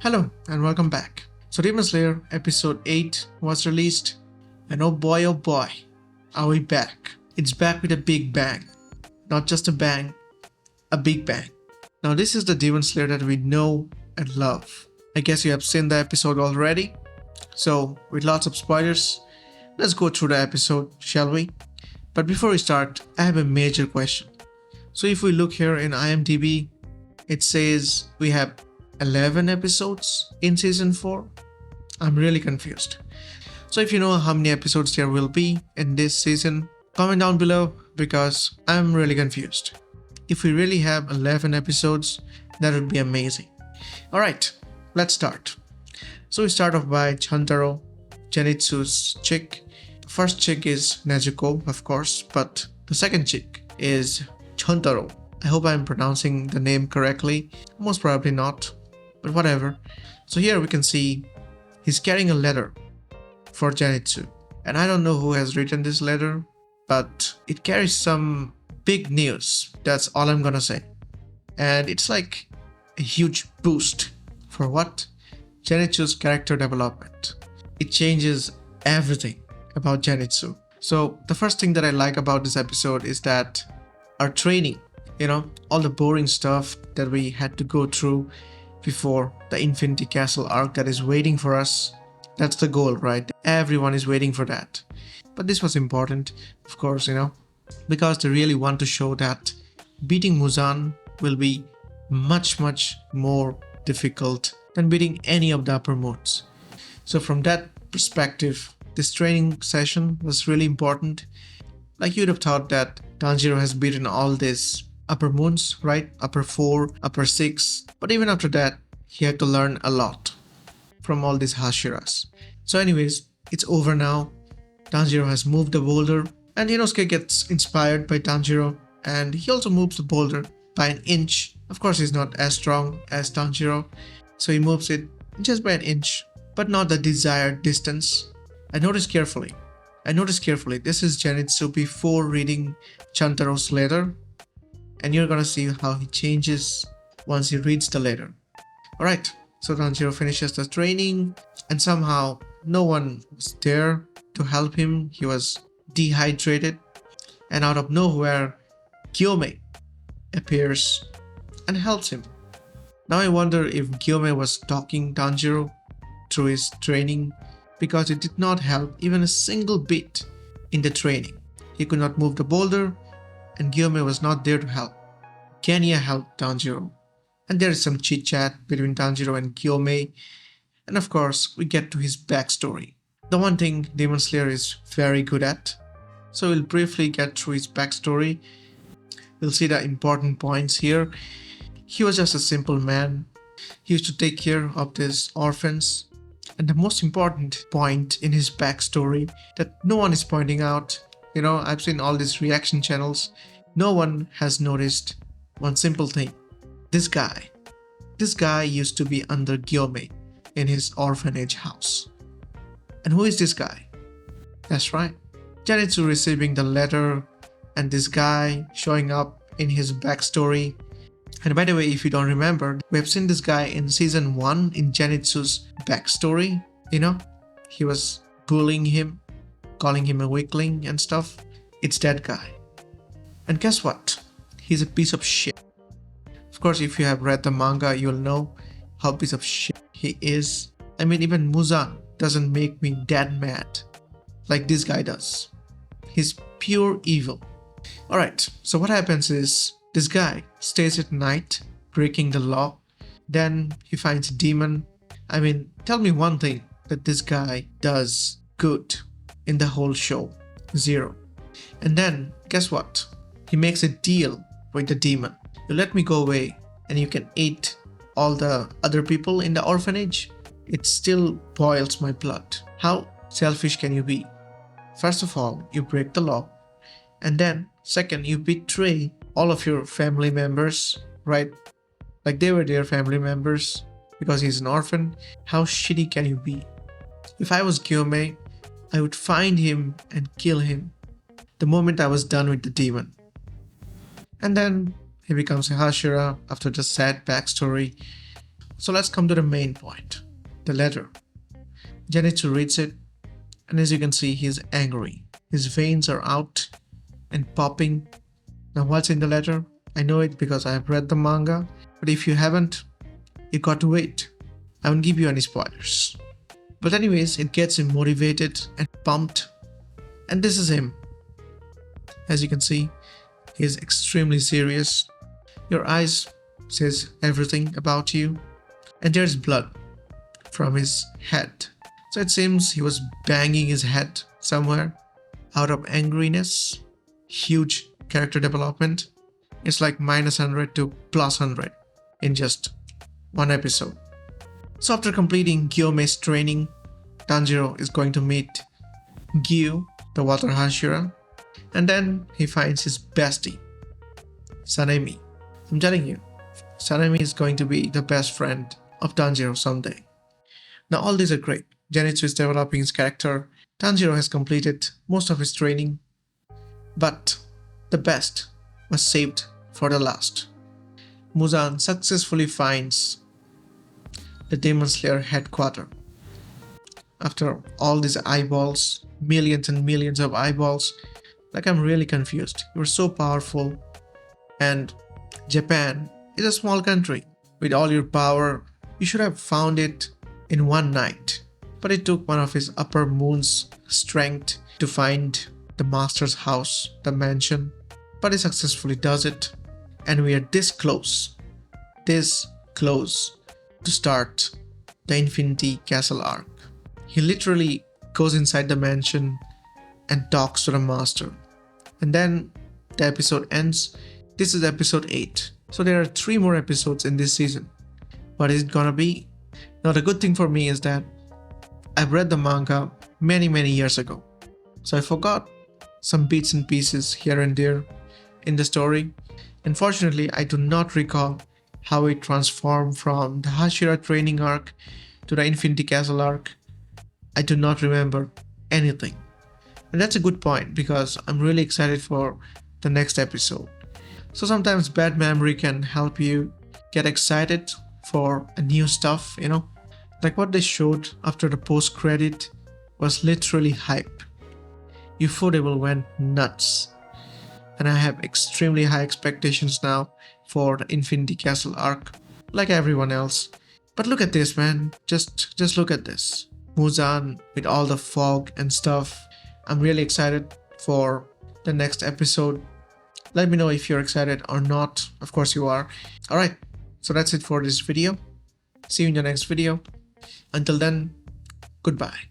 Hello and welcome back. So Demon Slayer episode 8 was released, and oh boy, are we back. It's back with a big bang. Not just a bang, a big bang. Now this is the Demon Slayer that we know and love. I guess you have seen the episode already. So with lots of spoilers, let's go through the episode, shall we? But before we start, I have a major question. So if we look here in IMDb, it says we have 11 episodes in season 4. I'm really confused. So if you know how many episodes there will be in this season, comment down below because I'm really confused. If we really have 11 episodes, that would be amazing. Alright, let's start. So we start off by Chantaro, Zenitsu's chick. The first chick is Nezuko, of course, but the second chick is Chantaro. I hope I'm pronouncing the name correctly. Most probably not, but whatever. So here we can see he's carrying a letter for Zenitsu. And I don't know who has written this letter, but it carries some big news. That's all I'm gonna say. And it's like a huge boost for what? Zenitsu's character development. It changes everything about Zenitsu. So the first thing that I like about this episode is that our training, all the boring stuff that we had to go through before the Infinity Castle arc that is waiting for us. That's the goal, right? Everyone is waiting for that. But this was important, of course, because they really want to show that beating Muzan will be much more difficult than beating any of the upper moons. So from that perspective, this training session was really important. Like you'd have thought that Tanjiro has beaten all these upper moons, right? Upper 4, upper 6. But even after that, he had to learn a lot from all these Hashiras. So anyways, it's over now. Tanjiro has moved the boulder, and Inosuke gets inspired by Tanjiro, and he also moves the boulder by an inch. Of course, he's not as strong as Tanjiro, so he moves it just by an inch, but not the desired distance. I noticed carefully. This is Zenitsu before reading Chantaro's letter, and you're gonna see how he changes once he reads the letter. Alright, so Tanjiro finishes the training, and somehow no one was there to help him. He was dehydrated, and out of nowhere, Gyome appears and helps him. Now I wonder if Gyome was stalking Tanjiro through his training, because it did not help even a single bit in the training. He could not move the boulder, and Gyome was not there to help. Genya helped Tanjiro, and there is some chit chat between Tanjiro and Gyome, and of course we get to his backstory. The one thing Demon Slayer is very good at. So we'll briefly get through his backstory. We'll see the important points here. He was just a simple man. He used to take care of these orphans. And the most important point in his backstory that no one is pointing out, I've seen all these reaction channels, no one has noticed one simple thing. This guy used to be under Gyome in his orphanage house. And who is this guy? That's right, Zenitsu receiving the letter and this guy showing up in his backstory. And by the way, if you don't remember, we have seen this guy in season 1 in Zenitsu's backstory. He was bullying him, calling him a weakling and stuff. It's that guy. And guess what? He's a piece of shit. Of course, if you have read the manga, you'll know how piece of shit he is. I mean, even Muzan doesn't make me that mad like this guy does. He's pure evil. Alright, so what happens is this guy stays at night, breaking the law. Then he finds a demon. I mean, tell me one thing that this guy does good in the whole show. Zero. And then, guess what? He makes a deal with the demon. You let me go away and you can eat all the other people in the orphanage. It still boils my blood. How selfish can you be? First of all, you break the law. And then, second, you betray all of your family members, right? Like they were their family members because he's an orphan. How shitty can you be? If I was Gyome, I would find him and kill him the moment I was done with the demon. And then he becomes a Hashira after the sad backstory. So let's come to the main point, the letter. Zenitsu reads it, and as you can see, he's angry. His veins are out and popping. Now, what's in the letter? I know it because I have read the manga, but if you haven't, you got to wait. I won't give you any spoilers. But anyways, it gets him motivated and pumped. And this is him. As you can see, he is extremely serious. Your eyes says everything about you. And there's blood from his head. So it seems he was banging his head somewhere out of angriness. Huge character development. It's like -100 to +100 in just one episode. So after completing Gyome's training, Tanjiro is going to meet Gyu, the Water Hashira, and then he finds his bestie, Sanemi. I'm telling you, Sanemi is going to be the best friend of Tanjiro someday. Now all these are great. Zenitsu is developing his character. Tanjiro has completed most of his training. But the best was saved for the last. Muzan successfully finds the Demon Slayer headquarters. After all these eyeballs, millions and millions of eyeballs, like I'm really confused. You're so powerful, and Japan is a small country. With all your power, you should have found it in one night. But it took one of his upper moon's strength to find the master's house, the mansion. But he successfully does it, and we are this close to start the Infinity Castle arc. He literally goes inside the mansion and talks to the master. And then the episode ends. This is episode 8. So there are 3 more episodes in this season. What is it gonna be? Now the good thing for me is that I've read the manga many years ago. So I forgot some bits and pieces here and there in the story. Unfortunately, I do not recall how it transformed from the Hashira training arc to the Infinity Castle arc. I do not remember anything. And that's a good point because I'm really excited for the next episode. So sometimes bad memory can help you get excited for a new stuff, Like what they showed after the post-credit was literally hype. Ufotable went nuts. And I have extremely high expectations now for the Infinity Castle arc, like everyone else. But look at this, man. Just look at this. Muzan with all the fog and stuff. I'm really excited for the next episode. Let me know if you're excited or not. Of course you are. Alright, so that's it for this video. See you in the next video. Until then, goodbye.